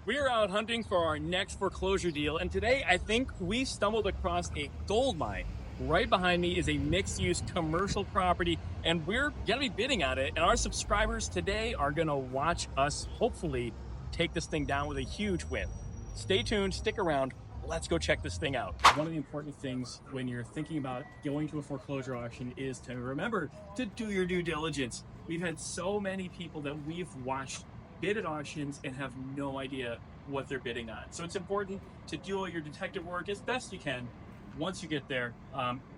We're out hunting for our next foreclosure deal, and today I think we stumbled across a gold mine. Right behind me is a mixed-use commercial property, and we're gonna be bidding on it, and our subscribers today are gonna watch us hopefully take this thing down with a huge win. Stay tuned, stick around, let's go check this thing out. One of the important things when you're thinking about going to a foreclosure auction is to remember to do your due diligence. We've had so many people that we've watched bid at auctions and have no idea what they're bidding on. So it's important to do all your detective work as best you can once you get there,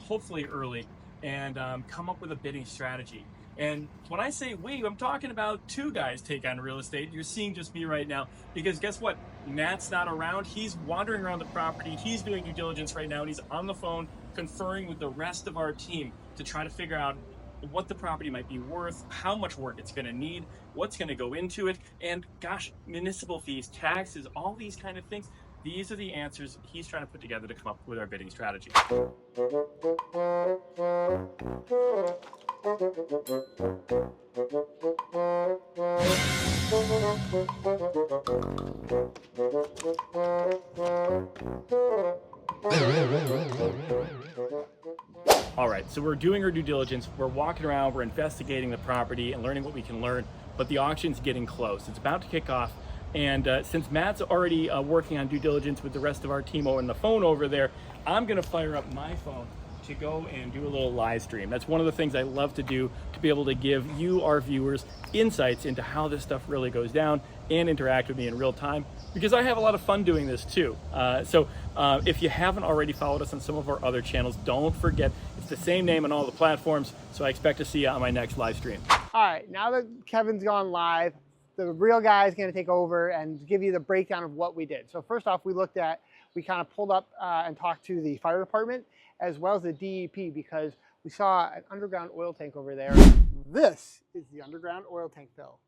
hopefully early, and come up with a bidding strategy. And when I say we, I'm talking about two guys take on real estate. You're seeing just me right now, because guess what? Matt's not around. He's wandering around the property. He's doing due diligence right now, and he's on the phone conferring with the rest of our team to try to figure out what the property might be worth, how much work it's going to need, what's going to go into it, and gosh, municipal fees, taxes, all these kind of things. These are the answers he's trying to put together to come up with our bidding strategy. All right, so we're doing our due diligence. We're walking around, we're investigating the property and learning what we can learn, but the auction's getting close. It's about to kick off. And since Matt's already working on due diligence with the rest of our team on the phone over there, I'm gonna fire up my phone to go and do a little live stream. That's one of the things I love to do, to be able to give you, our viewers, insights into how this stuff really goes down and interact with me in real time, because I have a lot of fun doing this too. So if you haven't already followed us on some of our other channels, don't forget, it's the same name on all the platforms, so I expect to see you on my next live stream. All right, now that Kevin's gone live, the real guy is going to take over and give you the breakdown of what we did. So first off, we kind of pulled up and talked to the fire department as well as the DEP, because we saw an underground oil tank over there. This is the underground oil tank bill.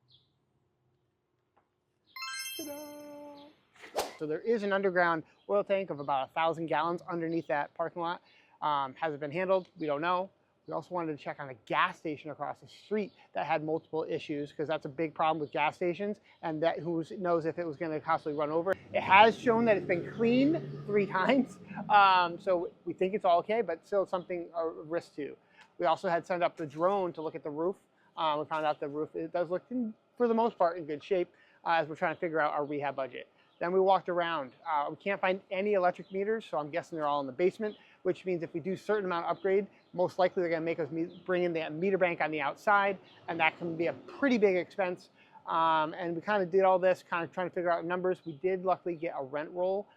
So there is an underground oil tank of about 1,000 gallons underneath that parking lot. Has it been handled? We don't know. We also wanted to check on a gas station across the street that had multiple issues, because that's a big problem with gas stations, and that who knows if it was going to possibly run over. It has shown that it's been cleaned 3 times, so we think it's all okay, but still something a risk to. We also had sent up the drone to look at the roof. We found out the roof, it does look, for the most part, in good shape as we're trying to figure out our rehab budget. Then we walked around. We can't find any electric meters, so I'm guessing they're all in the basement, which means if we do a certain amount of upgrade, most likely they're going to make us bring in the meter bank on the outside, and that can be a pretty big expense. And we kind of did all this, kind of trying to figure out numbers. We did luckily get a rent roll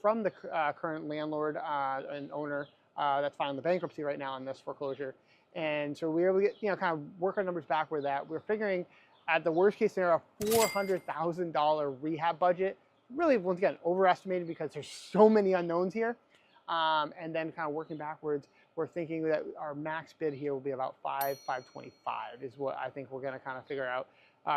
from the current landlord and owner that's filing the bankruptcy right now on this foreclosure. And so we were able to get, kind of work our numbers back with that. We're figuring at the worst case scenario, a $400,000 rehab budget. Really, once again, overestimated because there's so many unknowns here. And then kind of working backwards, we're thinking that our max bid here will be about $525 is what I think we're going to kind of figure out.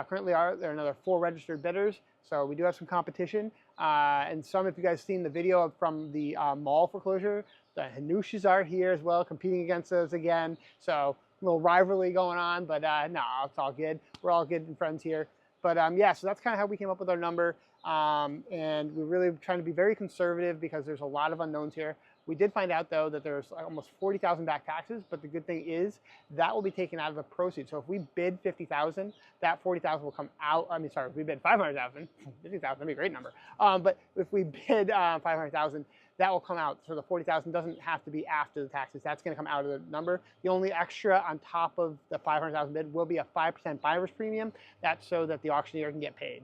Currently, there are another 4 registered bidders, so we do have some competition. And some, if you guys seen the video from the mall foreclosure, the Hanushas are here as well, competing against us again. So a little rivalry going on, but no, it's all good. We're all good and friends here. But yeah, so that's kind of how we came up with our number. And we're really trying to be very conservative because there's a lot of unknowns here. We did find out though that there's almost 40,000 back taxes, but the good thing is that will be taken out of the proceeds. So if we bid 50,000, that 40,000 will come out. I mean, sorry, if we bid 500,000, 50,000, that'd be a great number. But if we bid 500,000, that will come out. So the 40,000 doesn't have to be after the taxes. That's going to come out of the number. The only extra on top of the 500,000 bid will be a 5% buyer's premium. That's so that the auctioneer can get paid.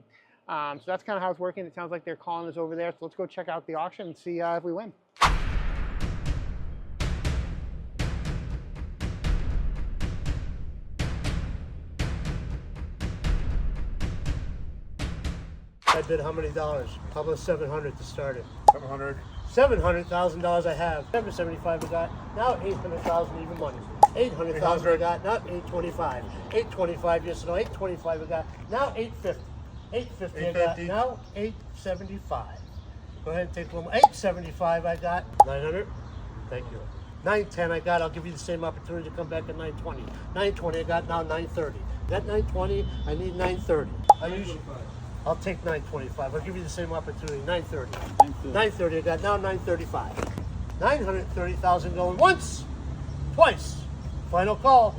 So that's kind of how it's working. It sounds like they're calling us over there. So let's go check out the auction and see if we win. I bid how many dollars? How about 700 to start it? 700. $700,000 I have. 775 I got. Now 800,000 even money. 800,000 I got. Now 825. 825 yes no. 825 I got. Now 850. 850 I got. Now 875. Go ahead and take one more. 875 I got. 900. Thank you. 910 I got. I'll give you the same opportunity to come back at 920. 920 I got. Now 930. That 920 I need 930. I usually. I'll take 925. I'll give you the same opportunity. 930. 930. I got now 935. 930,000 going once, twice. Final call.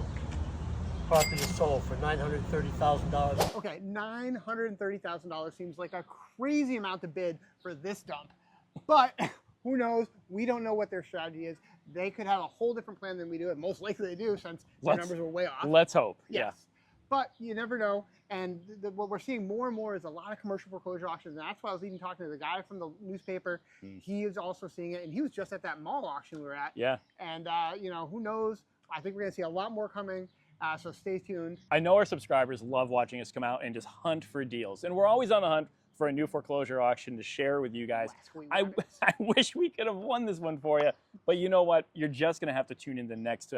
Property is sold for $930,000. Okay, $930,000 seems like a crazy amount to bid for this dump, but who knows? We don't know what their strategy is. They could have a whole different plan than we do, and most likely they do, since their numbers were way off. Let's hope. Yes. But you never know. And what we're seeing more and more is a lot of commercial foreclosure auctions. And that's why I was even talking to the guy from the newspaper. He is also seeing it. And he was just at that mall auction we were at. Yeah. And, you know, who knows? I think we're going to see a lot more coming. So stay tuned. I know our subscribers love watching us come out and just hunt for deals. And we're always on the hunt for a new foreclosure auction to share with you guys. I wish we could have won this one for you. But you know what? You're just going to have to tune in the next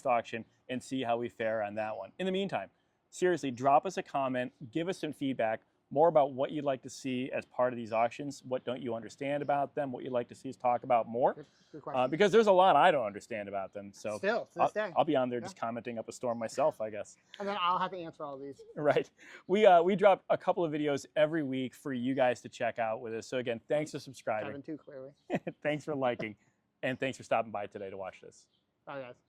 auction and see how we fare on that one. In the meantime, seriously, drop us a comment, give us some feedback, more about what you'd like to see as part of these auctions, what don't you understand about them, what you'd like to see us talk about more. Good question. Because there's a lot I don't understand about them. So Still, to this day. I'll be on there just commenting up a storm myself, I guess. And then I'll have to answer all these. Right. We drop a couple of videos every week for you guys to check out with us. So again, thanks for subscribing. Kevin too, clearly. Thanks for liking. And thanks for stopping by today to watch this. Bye, guys.